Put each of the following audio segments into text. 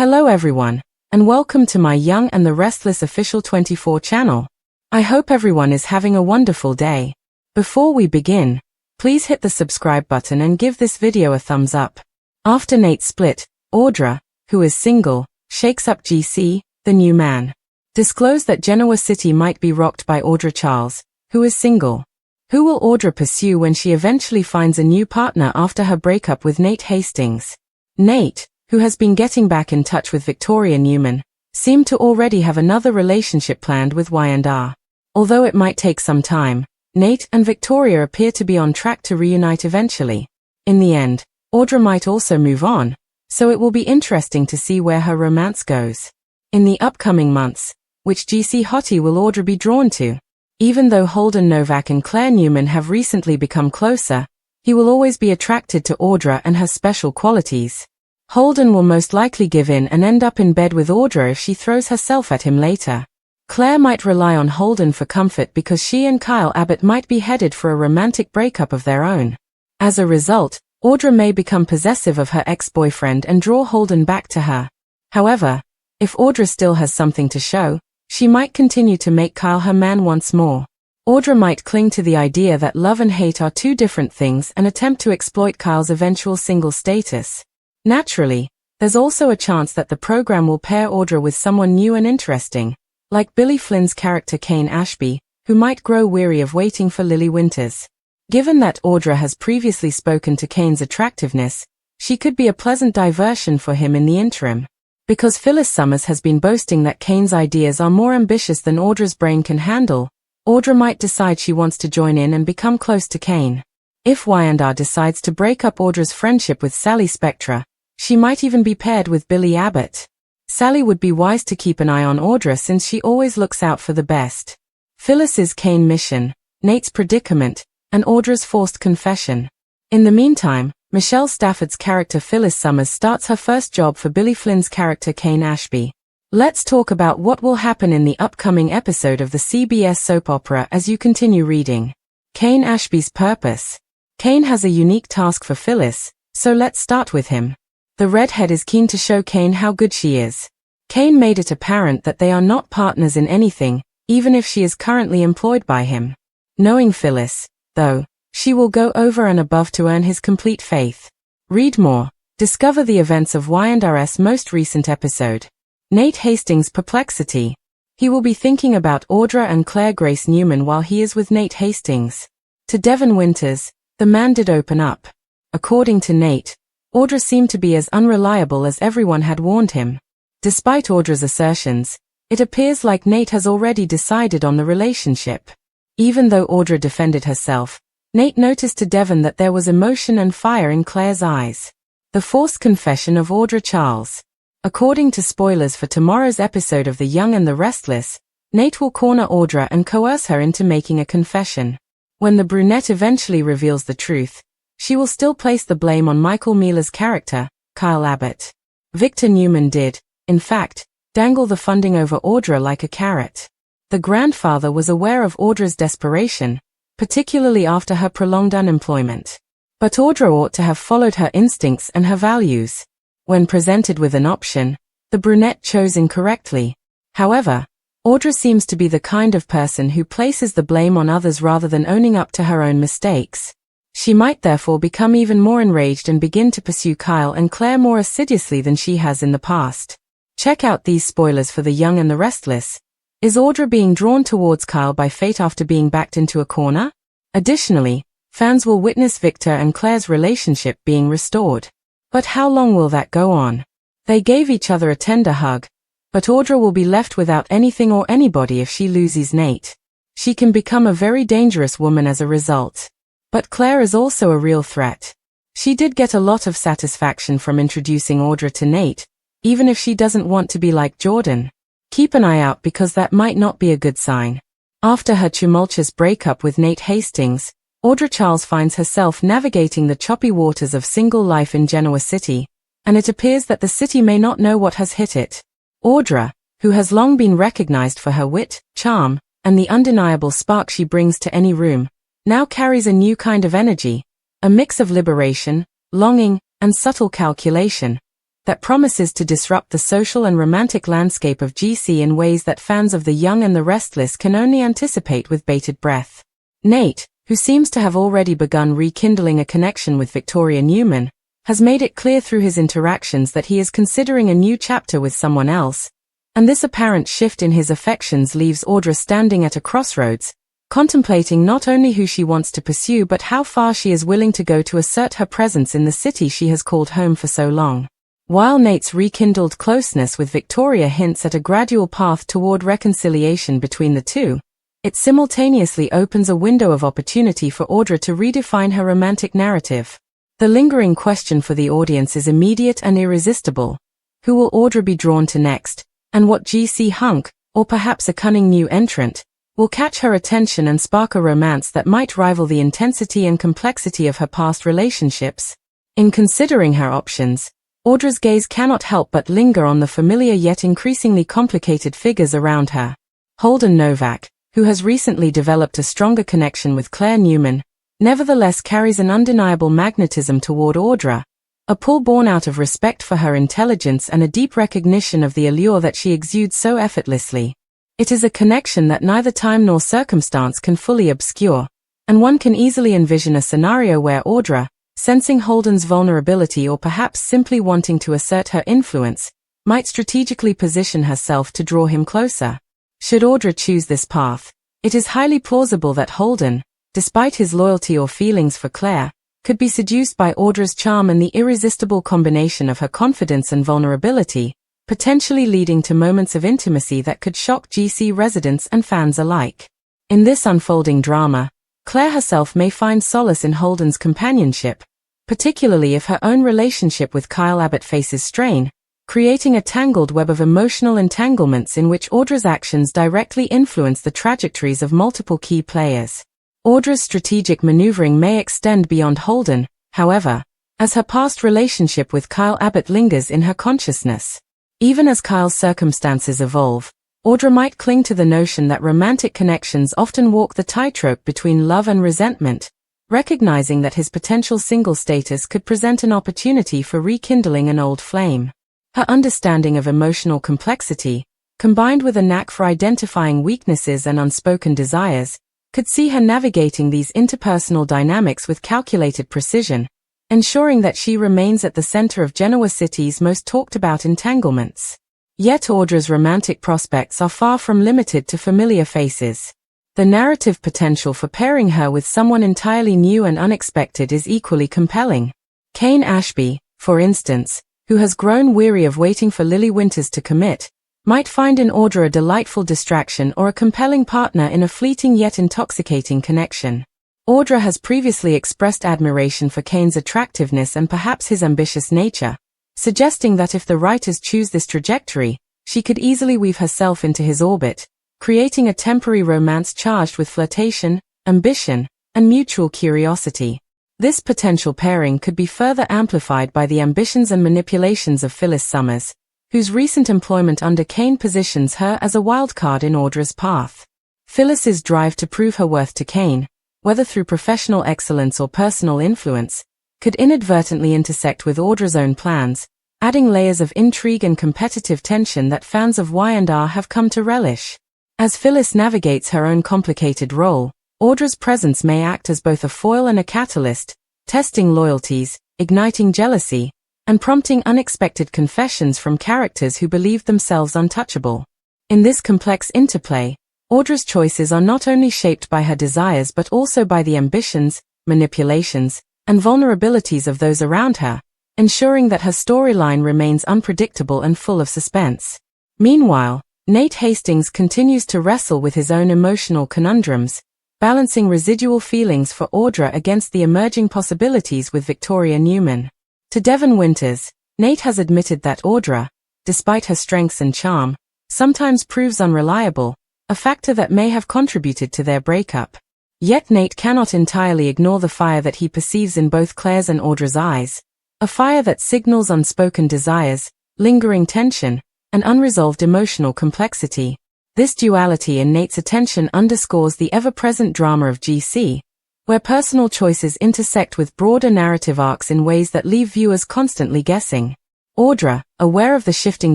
Hello everyone, and welcome to my Young and the Restless official 24 channel. I hope everyone is having a wonderful day. Before we begin, please hit the subscribe button and give this video a thumbs up. After Nate's split, Audra, who is single, shakes up GC, the new man. Disclose that Genoa City might be rocked by Audra Charles, who is single. Who will Audra pursue when she eventually finds a new partner after her breakup with Nate Hastings? Nate, who has been getting back in touch with Victoria Newman, seemed to already have another relationship planned with Y&R. Although it might take some time, Nate and Victoria appear to be on track to reunite eventually. In the end, Audra might also move on, so it will be interesting to see where her romance goes. In the upcoming months, which GC hottie will Audra be drawn to? Even though Holden Novak and Claire Newman have recently become closer, he will always be attracted to Audra and her special qualities. Holden will most likely give in and end up in bed with Audra if she throws herself at him later. Claire might rely on Holden for comfort because she and Kyle Abbott might be headed for a romantic breakup of their own. As a result, Audra may become possessive of her ex-boyfriend and draw Holden back to her. However, if Audra still has something to show, she might continue to make Kyle her man once more. Audra might cling to the idea that love and hate are two different things and attempt to exploit Kyle's eventual single status. Naturally, there's also a chance that the program will pair Audra with someone new and interesting, like Billy Flynn's character Kane Ashby, who might grow weary of waiting for Lily Winters. Given that Audra has previously spoken to Kane's attractiveness, she could be a pleasant diversion for him in the interim. Because Phyllis Summers has been boasting that Kane's ideas are more ambitious than Audra's brain can handle, Audra might decide she wants to join in and become close to Kane. If Y&R decides to break up Audra's friendship with Sally Spectra, she might even be paired with Billy Abbott. Sally would be wise to keep an eye on Audra since she always looks out for the best. Phyllis's Kane mission, Nate's predicament, and Audra's forced confession. In the meantime, Michelle Stafford's character Phyllis Summers starts her first job for Billy Flynn's character Kane Ashby. Let's talk about what will happen in the upcoming episode of the CBS soap opera as you continue reading. Kane Ashby's purpose. Kane has a unique task for Phyllis, so let's start with him. The redhead is keen to show Kane how good she is. Kane made it apparent that they are not partners in anything, even if she is currently employed by him. Knowing Phyllis, though, she will go over and above to earn his complete faith. Read more. Discover the events of Y&R's most recent episode. Nate Hastings' perplexity. He will be thinking about Audra and Claire Grace Newman while he is with Nate Hastings. To Devon Winters, the man did open up. According to Nate, Audra seemed to be as unreliable as everyone had warned him. Despite Audra's assertions, it appears like Nate has already decided on the relationship. Even though Audra defended herself, Nate noticed to Devon that there was emotion and fire in Claire's eyes. The forced confession of Audra Charles. According to spoilers for tomorrow's episode of The Young and the Restless, Nate will corner Audra and coerce her into making a confession. When the brunette eventually reveals the truth, she will still place the blame on Michael Meala's character, Kyle Abbott. Victor Newman did, in fact, dangle the funding over Audra like a carrot. The grandfather was aware of Audra's desperation, particularly after her prolonged unemployment. But Audra ought to have followed her instincts and her values. When presented with an option, the brunette chose incorrectly. However, Audra seems to be the kind of person who places the blame on others rather than owning up to her own mistakes. She might therefore become even more enraged and begin to pursue Kyle and Claire more assiduously than she has in the past. Check out these spoilers for The Young and the Restless. Is Audra being drawn towards Kyle by fate after being backed into a corner? Additionally, fans will witness Victor and Claire's relationship being restored. But how long will that go on? They gave each other a tender hug, but Audra will be left without anything or anybody if she loses Nate. She can become a very dangerous woman as a result. But Claire is also a real threat. She did get a lot of satisfaction from introducing Audra to Nate, even if she doesn't want to be like Jordan. Keep an eye out because that might not be a good sign. After her tumultuous breakup with Nate Hastings, Audra Charles finds herself navigating the choppy waters of single life in Genoa City, and it appears that the city may not know what has hit it. Audra, who has long been recognized for her wit, charm, and the undeniable spark she brings to any room, now carries a new kind of energy, a mix of liberation, longing, and subtle calculation. that promises to disrupt the social and romantic landscape of GC in ways that fans of The Young and the Restless can only anticipate with bated breath. Nate, who seems to have already begun rekindling a connection with Victoria Newman, has made it clear through his interactions that he is considering a new chapter with someone else, and this apparent shift in his affections leaves Audra standing at a crossroads, contemplating not only who she wants to pursue but how far she is willing to go to assert her presence in the city she has called home for so long. While Nate's rekindled closeness with Victoria hints at a gradual path toward reconciliation between the two, it simultaneously opens a window of opportunity for Audra to redefine her romantic narrative. The lingering question for the audience is immediate and irresistible. Who will Audra be drawn to next, and what GC hunk, or perhaps a cunning new entrant, will catch her attention and spark a romance that might rival the intensity and complexity of her past relationships? In considering her options, Audra's gaze cannot help but linger on the familiar yet increasingly complicated figures around her. Holden Novak, who has recently developed a stronger connection with Claire Newman, nevertheless carries an undeniable magnetism toward Audra, a pull born out of respect for her intelligence and a deep recognition of the allure that she exudes so effortlessly. It is a connection that neither time nor circumstance can fully obscure, and one can easily envision a scenario where Audra, sensing Holden's vulnerability or perhaps simply wanting to assert her influence, might strategically position herself to draw him closer. Should Audra choose this path, it is highly plausible that Holden, despite his loyalty or feelings for Claire, could be seduced by Audra's charm and the irresistible combination of her confidence and vulnerability, potentially leading to moments of intimacy that could shock GC residents and fans alike. In this unfolding drama, Claire herself may find solace in Holden's companionship, particularly if her own relationship with Kyle Abbott faces strain, creating a tangled web of emotional entanglements in which Audra's actions directly influence the trajectories of multiple key players. Audra's strategic maneuvering may extend beyond Holden, however, as her past relationship with Kyle Abbott lingers in her consciousness. Even as Kyle's circumstances evolve, Audra might cling to the notion that romantic connections often walk the tightrope between love and resentment, recognizing that his potential single status could present an opportunity for rekindling an old flame. Her understanding of emotional complexity, combined with a knack for identifying weaknesses and unspoken desires, could see her navigating these interpersonal dynamics with calculated precision, ensuring that she remains at the center of Genoa City's most talked-about entanglements. Yet Audra's romantic prospects are far from limited to familiar faces. The narrative potential for pairing her with someone entirely new and unexpected is equally compelling. Kane Ashby, for instance, who has grown weary of waiting for Lily Winters to commit, might find in Audra a delightful distraction or a compelling partner in a fleeting yet intoxicating connection. Audra has previously expressed admiration for Kane's attractiveness and perhaps his ambitious nature, suggesting that if the writers choose this trajectory, she could easily weave herself into his orbit, creating a temporary romance charged with flirtation, ambition, and mutual curiosity. This potential pairing could be further amplified by the ambitions and manipulations of Phyllis Summers, whose recent employment under Kane positions her as a wildcard in Audra's path. Phyllis's drive to prove her worth to Kane, whether through professional excellence or personal influence, could inadvertently intersect with Audra's own plans, adding layers of intrigue and competitive tension that fans of Y&R have come to relish. As Phyllis navigates her own complicated role, Audra's presence may act as both a foil and a catalyst, testing loyalties, igniting jealousy, and prompting unexpected confessions from characters who believed themselves untouchable. In this complex interplay, Audra's choices are not only shaped by her desires but also by the ambitions, manipulations, and vulnerabilities of those around her, ensuring that her storyline remains unpredictable and full of suspense. Meanwhile, Nate Hastings continues to wrestle with his own emotional conundrums, balancing residual feelings for Audra against the emerging possibilities with Victoria Newman. To Devon Winters, Nate has admitted that Audra, despite her strengths and charm, sometimes proves unreliable, a factor that may have contributed to their breakup. Yet Nate cannot entirely ignore the fire that he perceives in both Claire's and Audra's eyes, a fire that signals unspoken desires, lingering tension, and unresolved emotional complexity. This duality in Nate's attention underscores the ever-present drama of GC, where personal choices intersect with broader narrative arcs in ways that leave viewers constantly guessing. Audra, aware of the shifting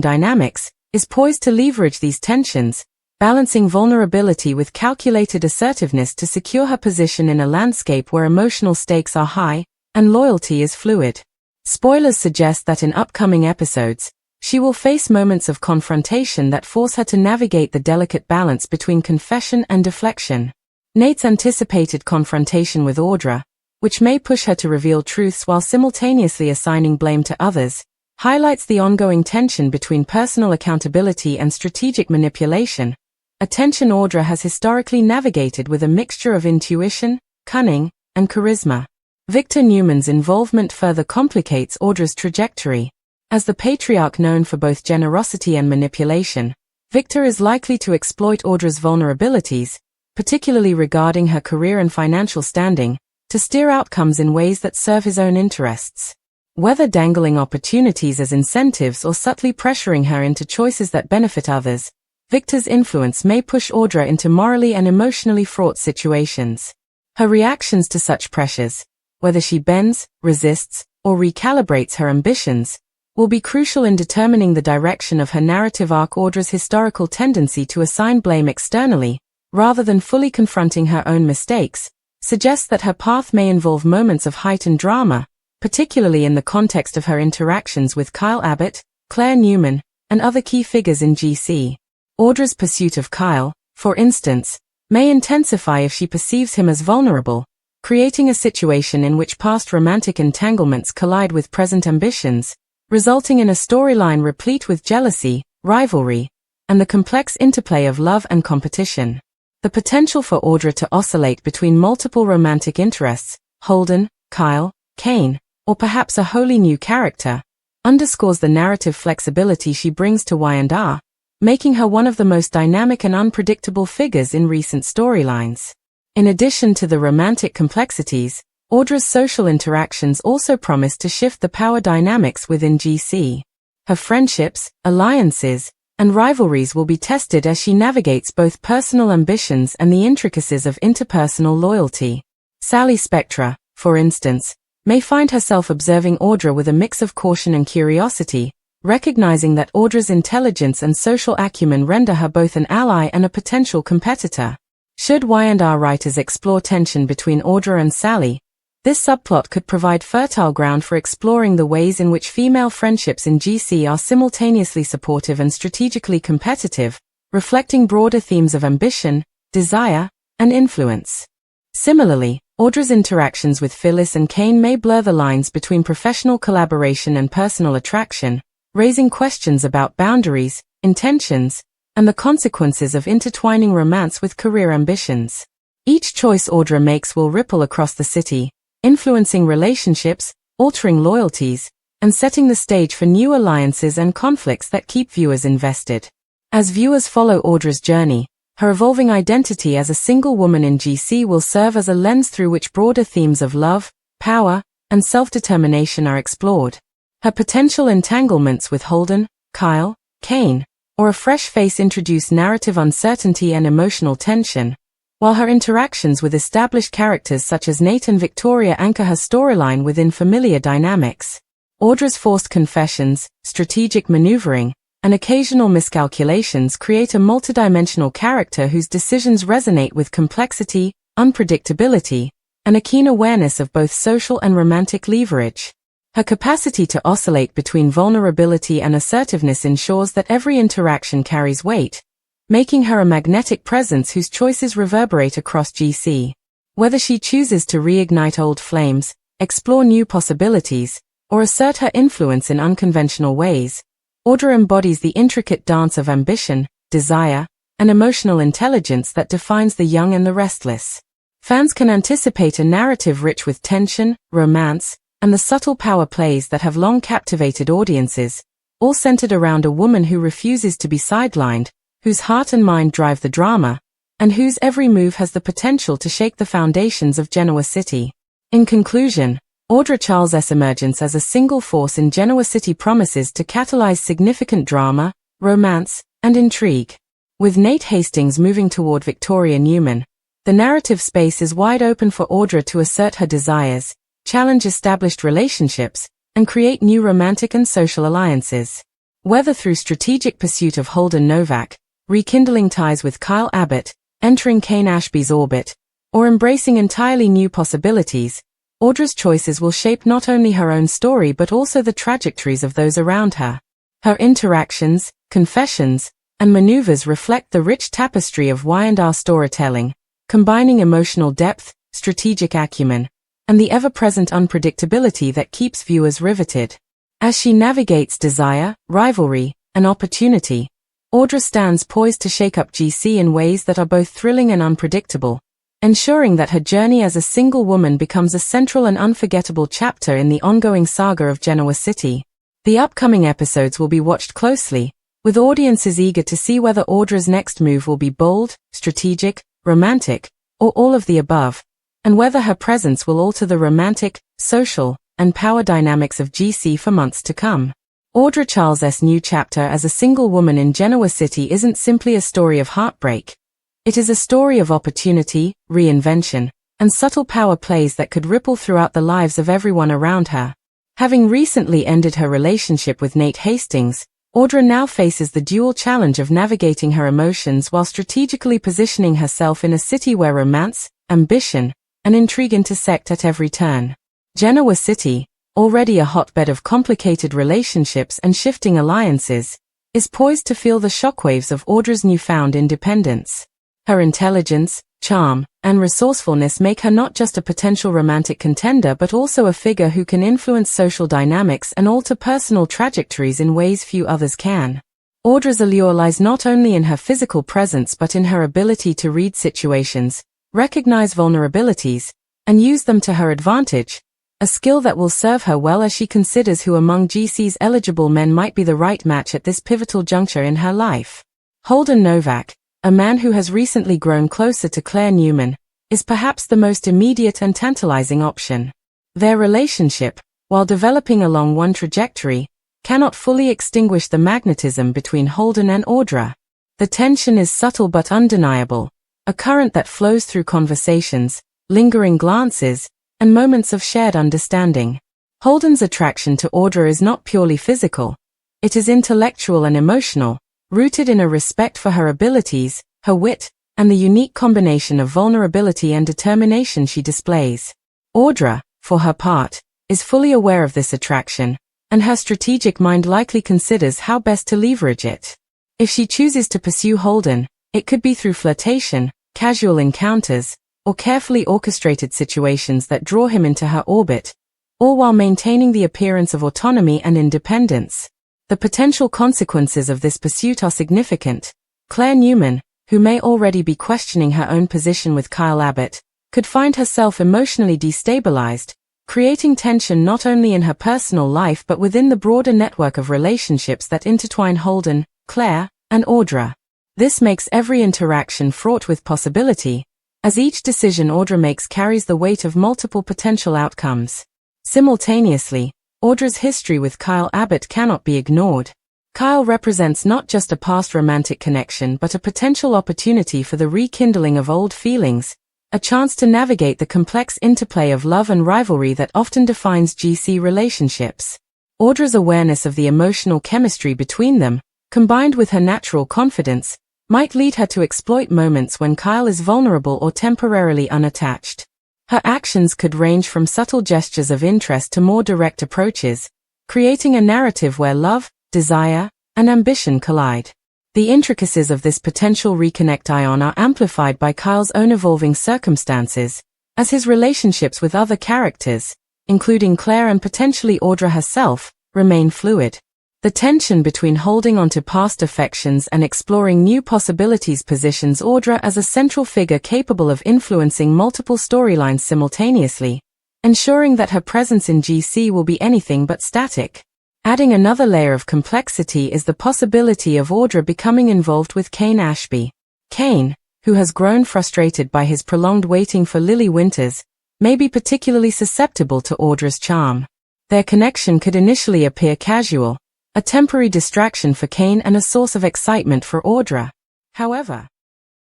dynamics, is poised to leverage these tensions, balancing vulnerability with calculated assertiveness to secure her position in a landscape where emotional stakes are high and loyalty is fluid. Spoilers suggest that in upcoming episodes, she will face moments of confrontation that force her to navigate the delicate balance between confession and deflection. Nate's anticipated confrontation with Audra, which may push her to reveal truths while simultaneously assigning blame to others, highlights the ongoing tension between personal accountability and strategic manipulation, a tension Audra has historically navigated with a mixture of intuition, cunning, and charisma. Victor Newman's involvement further complicates Audra's trajectory. As the patriarch known for both generosity and manipulation, Victor is likely to exploit Audra's vulnerabilities, particularly regarding her career and financial standing, to steer outcomes in ways that serve his own interests. Whether dangling opportunities as incentives or subtly pressuring her into choices that benefit others, Victor's influence may push Audra into morally and emotionally fraught situations. Her reactions to such pressures, whether she bends, resists, or recalibrates her ambitions, will be crucial in determining the direction of her narrative arc. Audra's historical tendency to assign blame externally, rather than fully confronting her own mistakes, suggests that her path may involve moments of heightened drama, particularly in the context of her interactions with Kyle Abbott, Claire Newman, and other key figures in GC. Audra's pursuit of Kyle, for instance, may intensify if she perceives him as vulnerable, creating a situation in which past romantic entanglements collide with present ambitions, resulting in a storyline replete with jealousy, rivalry, and the complex interplay of love and competition. The potential for Audra to oscillate between multiple romantic interests, Holden, Kyle, Kane, or perhaps a wholly new character, underscores the narrative flexibility she brings to Y&R, making her one of the most dynamic and unpredictable figures in recent storylines. In addition to the romantic complexities, Audra's social interactions also promise to shift the power dynamics within GC. Her friendships, alliances, and rivalries will be tested as she navigates both personal ambitions and the intricacies of interpersonal loyalty. Sally Spectra, for instance, may find herself observing Audra with a mix of caution and curiosity, recognizing that Audra's intelligence and social acumen render her both an ally and a potential competitor. Should Y&R writers explore tension between Audra and Sally, this subplot could provide fertile ground for exploring the ways in which female friendships in GC are simultaneously supportive and strategically competitive, reflecting broader themes of ambition, desire, and influence. Similarly, Audra's interactions with Phyllis and Kane may blur the lines between professional collaboration and personal attraction, raising questions about boundaries, intentions, and the consequences of intertwining romance with career ambitions. Each choice Audra makes will ripple across the city, influencing relationships, altering loyalties, and setting the stage for new alliances and conflicts that keep viewers invested. As viewers follow Audra's journey, her evolving identity as a single woman in GC will serve as a lens through which broader themes of love, power, and self-determination are explored. Her potential entanglements with Holden, Kyle, Kane, or a fresh face introduce narrative uncertainty and emotional tension, while her interactions with established characters such as Nate and Victoria anchor her storyline within familiar dynamics. Audra's forced confessions, strategic maneuvering, and occasional miscalculations create a multidimensional character whose decisions resonate with complexity, unpredictability, and a keen awareness of both social and romantic leverage. Her capacity to oscillate between vulnerability and assertiveness ensures that every interaction carries weight, making her a magnetic presence whose choices reverberate across GC. Whether she chooses to reignite old flames, explore new possibilities, or assert her influence in unconventional ways, Audra embodies the intricate dance of ambition, desire, and emotional intelligence that defines the young and the restless. Fans can anticipate a narrative rich with tension, romance, and the subtle power plays that have long captivated audiences, all centered around a woman who refuses to be sidelined, whose heart and mind drive the drama, and whose every move has the potential to shake the foundations of Genoa City. In conclusion, Audra Charles' emergence as a single force in Genoa City promises to catalyze significant drama, romance, and intrigue. With Nate Hastings moving toward Victoria Newman, the narrative space is wide open for Audra to assert her desires, challenge established relationships, and create new romantic and social alliances. Whether through strategic pursuit of Holden Novak, rekindling ties with Kyle Abbott, entering Kane Ashby's orbit, or embracing entirely new possibilities, Audra's choices will shape not only her own story but also the trajectories of those around her. Her interactions, confessions, and maneuvers reflect the rich tapestry of Y&R storytelling, combining emotional depth, strategic acumen, and the ever-present unpredictability that keeps viewers riveted. As she navigates desire, rivalry, and opportunity, Audra stands poised to shake up GC in ways that are both thrilling and unpredictable, ensuring that her journey as a single woman becomes a central and unforgettable chapter in the ongoing saga of Genoa City. The upcoming episodes will be watched closely, with audiences eager to see whether Audra's next move will be bold, strategic, romantic, or all of the above, and whether her presence will alter the romantic, social, and power dynamics of GC for months to come. Audra Charles' new chapter as a single woman in Genoa City isn't simply a story of heartbreak. It is a story of opportunity, reinvention, and subtle power plays that could ripple throughout the lives of everyone around her. Having recently ended her relationship with Nate Hastings, Audra now faces the dual challenge of navigating her emotions while strategically positioning herself in a city where romance, ambition, and intrigue intersect at every turn. Genoa City, already a hotbed of complicated relationships and shifting alliances, is poised to feel the shockwaves of Audra's newfound independence. Her intelligence, charm, and resourcefulness make her not just a potential romantic contender but also a figure who can influence social dynamics and alter personal trajectories in ways few others can. Audra's allure lies not only in her physical presence but in her ability to read situations, recognize vulnerabilities, and use them to her advantage, a skill that will serve her well as she considers who among GC's eligible men might be the right match at this pivotal juncture in her life. Holden Novak, a man who has recently grown closer to Claire Newman, is perhaps the most immediate and tantalizing option. Their relationship, while developing along one trajectory, cannot fully extinguish the magnetism between Holden and Audra. The tension is subtle but undeniable, a current that flows through conversations, lingering glances, and moments of shared understanding. Holden's attraction to Audra is not purely physical. It is intellectual and emotional, rooted in a respect for her abilities, her wit, and the unique combination of vulnerability and determination she displays. Audra, for her part, is fully aware of this attraction, and her strategic mind likely considers how best to leverage it. If she chooses to pursue Holden, it could be through flirtation, casual encounters, or carefully orchestrated situations that draw him into her orbit, all while maintaining the appearance of autonomy and independence. The potential consequences of this pursuit are significant. Claire Newman, who may already be questioning her own position with Kyle Abbott, could find herself emotionally destabilized, creating tension not only in her personal life but within the broader network of relationships that intertwine Holden, Claire, and Audra. This makes every interaction fraught with possibility, as each decision Audra makes carries the weight of multiple potential outcomes. Simultaneously, Audra's history with Kyle Abbott cannot be ignored. Kyle represents not just a past romantic connection but a potential opportunity for the rekindling of old feelings, a chance to navigate the complex interplay of love and rivalry that often defines GC relationships. Audra's awareness of the emotional chemistry between them, combined with her natural confidence, might lead her to exploit moments when Kyle is vulnerable or temporarily unattached. Her actions could range from subtle gestures of interest to more direct approaches, creating a narrative where love, desire, and ambition collide. The intricacies of this potential reconnect are amplified by Kyle's own evolving circumstances, as his relationships with other characters, including Claire and potentially Audra herself, remain fluid. The tension between holding onto past affections and exploring new possibilities positions Audra as a central figure capable of influencing multiple storylines simultaneously, ensuring that her presence in GC will be anything but static. Adding another layer of complexity is the possibility of Audra becoming involved with Kane Ashby. Kane, who has grown frustrated by his prolonged waiting for Lily Winters, may be particularly susceptible to Audra's charm. Their connection could initially appear casual, a temporary distraction for Kane and a source of excitement for Audra. However,